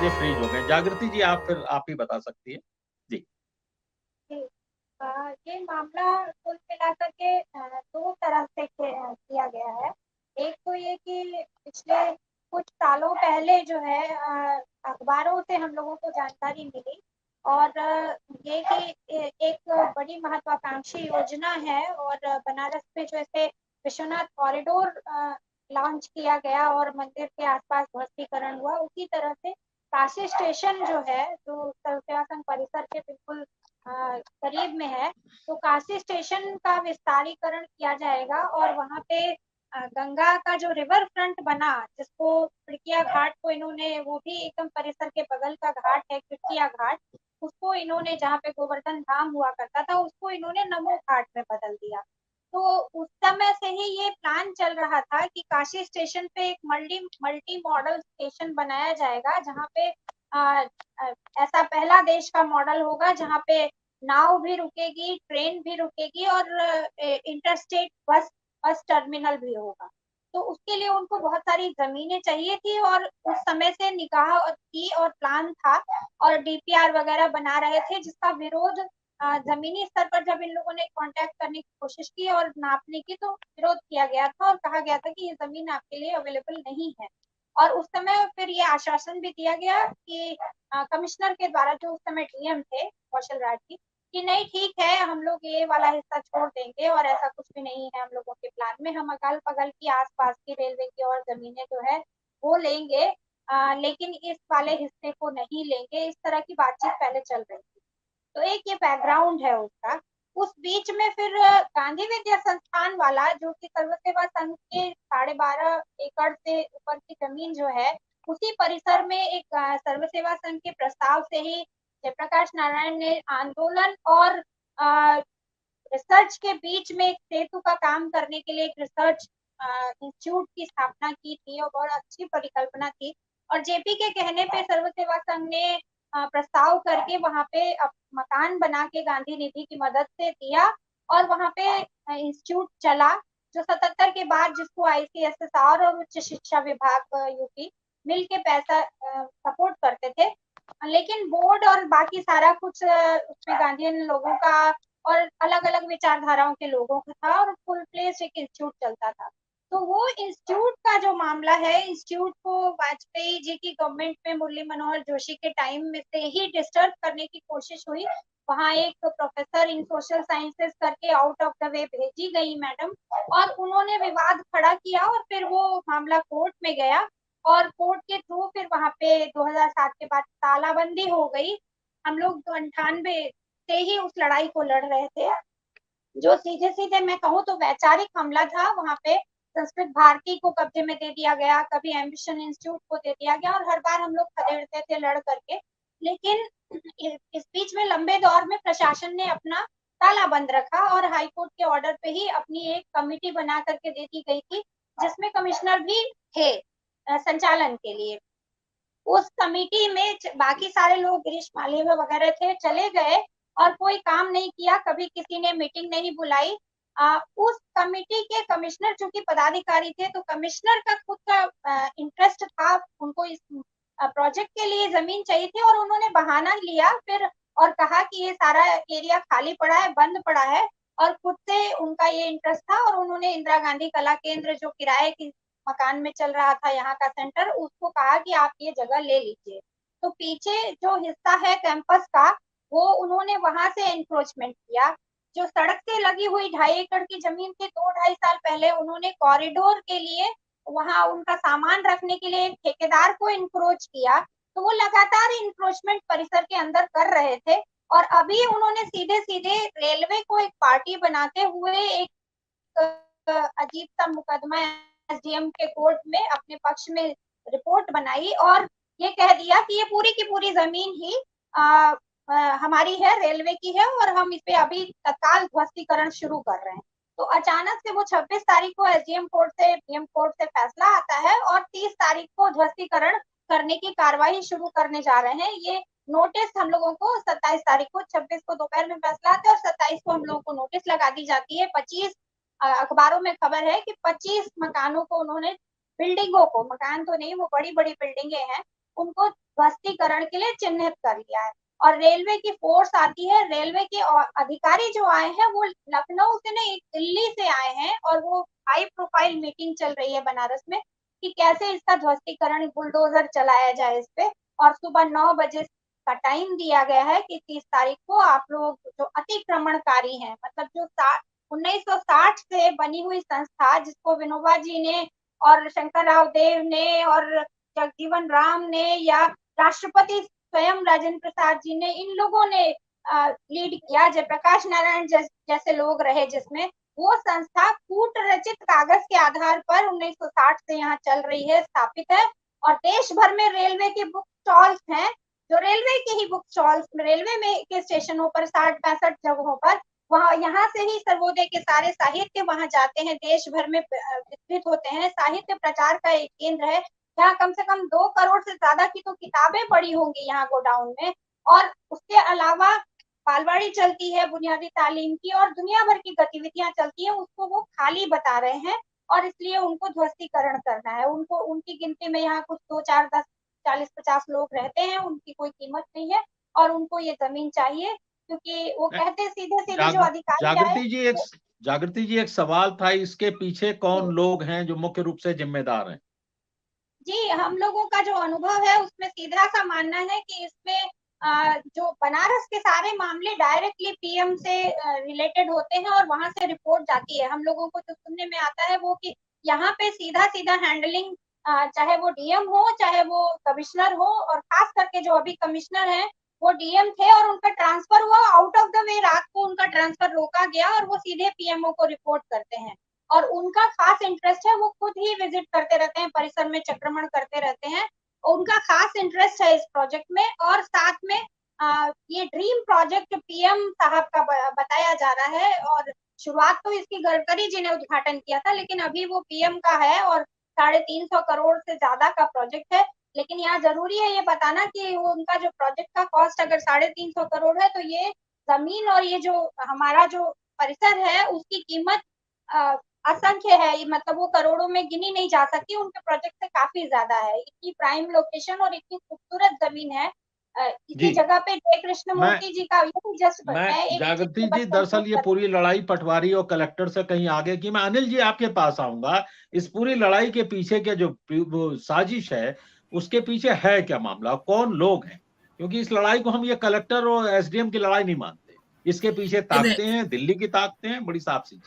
चीजें फ्रीज हो गए। जागृति जी, आप फिर आप ही बता सकती है जी। जी। ये मामला कुल मिलाकर के दो तरह से किया गया है। एक तो ये कि पिछले कुछ सालों पहले जो है अखबारों से हम लोगों को जानकारी मिली, और ये कि एक बड़ी महत्वाकांक्षी योजना है, और बनारस में जो ऐसे विश्वनाथ कॉरिडोर लॉन्च किया गया और मंदिर के आसपास ध्वस्तीकरण हुआ, उसी तरह से काशी स्टेशन जो है, जो सर्व सेवा संघ परिसर के बिल्कुल करीब में है, तो काशी स्टेशन का विस्तारीकरण किया जाएगा, और वहां पे गंगा का जो रिवर फ्रंट बना, जिसको खिड़किया घाट को इन्होंने, वो भी एकदम परिसर के बगल का घाट है खिड़किया घाट, उसको इन्होंने, जहाँ पे गोवर्धन धाम हुआ करता था, उसको इन्होंने नमो घाट में बदल दिया। तो उस समय से ही ये प्लान चल रहा था कि काशी स्टेशन पे एक मल्टी मल्टी मॉडल स्टेशन बनाया जाएगा, जहाँ पे आ, ऐसा पहला देश का मॉडल होगा जहाँ पे नाव भी रुकेगी, ट्रेन भी रुकेगी, और इंटरस्टेट बस बस टर्मिनल भी होगा। तो उसके लिए उनको बहुत सारी जमीनें चाहिए थी, और उस समय से निगाह की और प्लान था, और डीपीआर वगैरह बना रहे थे, जिसका विरोध जमीनी स्तर पर जब इन लोगों ने कांटेक्ट करने की कोशिश की और नापने की, तो विरोध किया गया था और कहा गया था कि ये जमीन आपके लिए अवेलेबल नहीं है। और उस समय फिर ये आश्वासन भी दिया गया कि कमिश्नर के द्वारा, जो उस समय डीएम थे कौशल राज जी, कि नहीं ठीक है, हम लोग ये वाला हिस्सा छोड़ देंगे, और ऐसा कुछ भी नहीं है हम लोगों के प्लान में, हम अगल बगल की आसपास की रेलवे की और जमीनें जो है वो लेंगे, लेकिन इस वाले हिस्से को नहीं लेंगे। इस तरह की बातचीत पहले चल रही थी। तो एक ये बैकग्राउंड है उसका। उस बीच में फिर गांधी विद्या संस्थान वाला, जो कि सर्व सेवा संघ के 12.5 एकड़ से ऊपर की जमीन जो है, उसी परिसर में एक सर्व सेवा संघ के प्रस्ताव से ही जयप्रकाश नारायण ने आंदोलन और रिसर्च के बीच में एक सेतु का काम करने के लिए एक रिसर्च इंस्टीट्यूट की स्थापना की थी, और बहुत अच्छी परिकल्पना थी। और जेपी के कहने पे सर्व सेवा संघ ने प्रस्ताव करके वहां पे मकान बना के गांधी निधि की मदद से दिया, और वहां पे इंस्टीट्यूट चला, जो 77 के बाद, जिसको आईसीएसएसआर और उच्च शिक्षा विभाग यूपी मिल के पैसा सपोर्ट करते थे, लेकिन बोर्ड और बाकी सारा कुछ उसमें गांधीयन लोगों का और अलग अलग विचारधाराओं के लोगों का था, और फुल प्लेस एक इंस्टीट्यूट चलता था। तो वो इंस्टीट्यूट का जो मामला है, इंस्टीट्यूट को वाजपेयी जी की गवर्नमेंट में मुरली मनोहर जोशी के टाइम में से ही डिस्टर्ब करने की कोशिश हुई। वहां एक प्रोफेसर इन सोशल साइंसेस करके आउट ऑफ द वे भेजी गई मैडम, और उन्होंने विवाद खड़ा किया, और फिर वो मामला कोर्ट में गया, और कोर्ट के थ्रू फिर वहां पे 2007 के बाद तालाबंदी हो गई। हम लोग तो 98 से ही उस लड़ाई को लड़ रहे थे, जो सीधे सीधे मैं कहूँ तो वैचारिक हमला था। वहां पे संस्कृत भारती को कब्जे में दे दिया गया, कभी एम्बिशन इंस्टीट्यूट को दे दिया गया, और हर बार हम लोग खदेड़ते थे लड़ करके। लेकिन इस बीच में लंबे दौर में प्रशासन ने अपना ताला बंद रखा, और हाईकोर्ट के ऑर्डर पे ही अपनी एक कमिटी बना करके दे दी गई थी, जिसमें कमिश्नर भी थे संचालन के लिए। उस कमिटी में बाकी सारे लोग, गिरीश मालवीय वगैरह थे, चले गए और कोई काम नहीं किया, कभी किसी ने मीटिंग नहीं बुलाई। उस कमिटी के कमिश्नर चूंकि पदाधिकारी थे, तो कमिश्नर का खुद का इंटरेस्ट था, उनको इस प्रोजेक्ट के लिए जमीन चाहिए थी, और उन्होंने बहाना लिया फिर और कहा कि ये सारा एरिया खाली पड़ा है, बंद पड़ा है, और खुद से उनका ये इंटरेस्ट था, और उन्होंने इंदिरा गांधी कला केंद्र, जो किराए की मकान में चल रहा था यहाँ का सेंटर, उसको कहा कि आप ये जगह ले लीजिए। तो पीछे जो हिस्सा है कैंपस का, वो उन्होंने वहां से एंक्रोचमेंट किया। जो सड़क से लगी हुई 2.5 एकड़ की जमीन थी, 2-2.5 साल पहले उन्होंने कॉरिडोर के लिए वहां उनका सामान रखने के लिए एक ठेकेदार को इंक्रोच किया। तो वो लगातार इंक्रोचमेंट परिसर के अंदर कर रहे थे, और अभी उन्होंने सीधे सीधे रेलवे को एक पार्टी बनाते हुए एक अजीब सा मुकदमा एसडीएम के कोर्ट में अपने पक्ष में रिपोर्ट बनाई, और ये कह दिया कि ये पूरी की पूरी जमीन ही हमारी है, रेलवे की है, और हम इस पे अभी तत्काल ध्वस्तीकरण शुरू कर रहे हैं। तो अचानक से वो 26 तारीख को एसडीएम कोर्ट से डीएम कोर्ट से फैसला आता है, और 30 तारीख को ध्वस्तीकरण करने की कार्रवाई शुरू करने जा रहे हैं। ये नोटिस हम लोगों को 27 तारीख को, 26 को दोपहर में फैसला आता है, और 27 को हम लोगों को नोटिस लगा दी जाती है। 25 अखबारों में खबर है कि 25 मकानों को उन्होंने, बिल्डिंगों को, मकान तो नहीं, वो बड़ी बड़ी बिल्डिंगे हैं, उनको ध्वस्तीकरण के लिए चिन्हित कर लिया है। और रेलवे की फोर्स आती है, रेलवे के अधिकारी जो आए हैं वो लखनऊ से नहीं दिल्ली से आए हैं, और वो हाई प्रोफाइल मीटिंग चल रही है बनारस में कि कैसे इसका ध्वस्तीकरण बुलडोजर चलाया जाए इस पे। और सुबह 9 बजे का टाइम दिया गया है कि 30 तारीख को आप लोग जो अतिक्रमणकारी हैं, मतलब जो 1960 से बनी हुई संस्था जिसको विनोबा जी ने और शंकर राव देव ने और जगजीवन राम ने या राष्ट्रपति स्वयं राजेंद्र प्रसाद जी ने, इन लोगों ने लीड किया, जयप्रकाश नारायण जैसे लोग रहे जिसमें, वो संस्था कूट रचित कागज के आधार पर 1960 से यहाँ चल रही है, स्थापित है। और देश भर में रेलवे के बुक स्टॉल्स हैं, जो रेलवे के ही बुक स्टॉल्स रेलवे में के स्टेशनों पर 60-65 जगहों पर, वहाँ यहाँ से ही सर्वोदय के सारे साहित्य वहां जाते हैं, देश भर में वितरित होते हैं। साहित्य प्रचार का एक केंद्र है, यहाँ कम से कम 2 करोड़ से ज्यादा की तो किताबें पड़ी होंगी यहाँ गोडाउन में। और उसके अलावा बालवाड़ी चलती है बुनियादी तालीम की, और दुनिया भर की गतिविधियां चलती है, उसको वो खाली बता रहे हैं। और इसलिए उनको ध्वस्तीकरण करना है। उनको उनकी गिनती में यहाँ कुछ 2, 4, 10, 40-50 लोग रहते हैं, उनकी कोई कीमत नहीं है, और उनको ये जमीन चाहिए, क्योंकि वो कहते सीधे सीधे जो अधिकारी आए। जागृति जी एक सवाल था, इसके पीछे कौन लोग हैं जो मुख्य रूप से जिम्मेदार हैं? जी, हम लोगों का जो अनुभव है उसमें सीधा सा मानना है कि इसमें जो बनारस के सारे मामले डायरेक्टली पीएम से रिलेटेड होते हैं, और वहां से रिपोर्ट जाती है। हम लोगों को जो सुनने में आता है वो कि यहाँ पे सीधा सीधा हैंडलिंग, चाहे वो डीएम हो चाहे वो कमिश्नर हो, और खास करके जो अभी कमिश्नर हैं वो डीएम थे और उनका ट्रांसफर हुआ आउट ऑफ द वे, रात को उनका ट्रांसफर रोका गया और वो सीधे पीएमओ को रिपोर्ट करते हैं। और उनका खास इंटरेस्ट है, वो खुद ही विजिट करते रहते हैं, परिसर में चक्रमण करते रहते हैं, उनका खास इंटरेस्ट है इस प्रोजेक्ट में। और साथ में ये ड्रीम प्रोजेक्ट पीएम साहब का बताया जा रहा है, और शुरुआत तो इसकी गडकरी जी ने उद्घाटन किया था, लेकिन अभी वो पीएम का है और 350 करोड़ से ज्यादा का प्रोजेक्ट है। लेकिन यहाँ जरूरी है ये बताना कि वो उनका जो प्रोजेक्ट का कॉस्ट अगर 350 करोड़ है, तो ये जमीन और ये जो हमारा जो परिसर है उसकी कीमत असंख्य है, मतलब वो करोड़ों में गिनी नहीं जा सकती, उनके प्रोजेक्ट से काफी ज्यादा है। इतनी प्राइम लोकेशन और इतनी खूबसूरत जमीन है। इसी जगह पे जय कृष्ण मूर्ति जी का जस्ट मैं जागृति जी, दरअसल ये पूरी लड़ाई पटवारी और कलेक्टर से कहीं आगे की, मैं अनिल जी आपके पास आऊंगा। इस पूरी लड़ाई के पीछे के जो साजिश है उसके पीछे है क्या मामला, कौन लोग हैं? क्योंकि इस लड़ाई को हम ये कलेक्टर और एसडीएम की लड़ाई नहीं मानते, इसके पीछे ताकतें हैं, दिल्ली की ताकतें हैं, बड़ी साफ सी।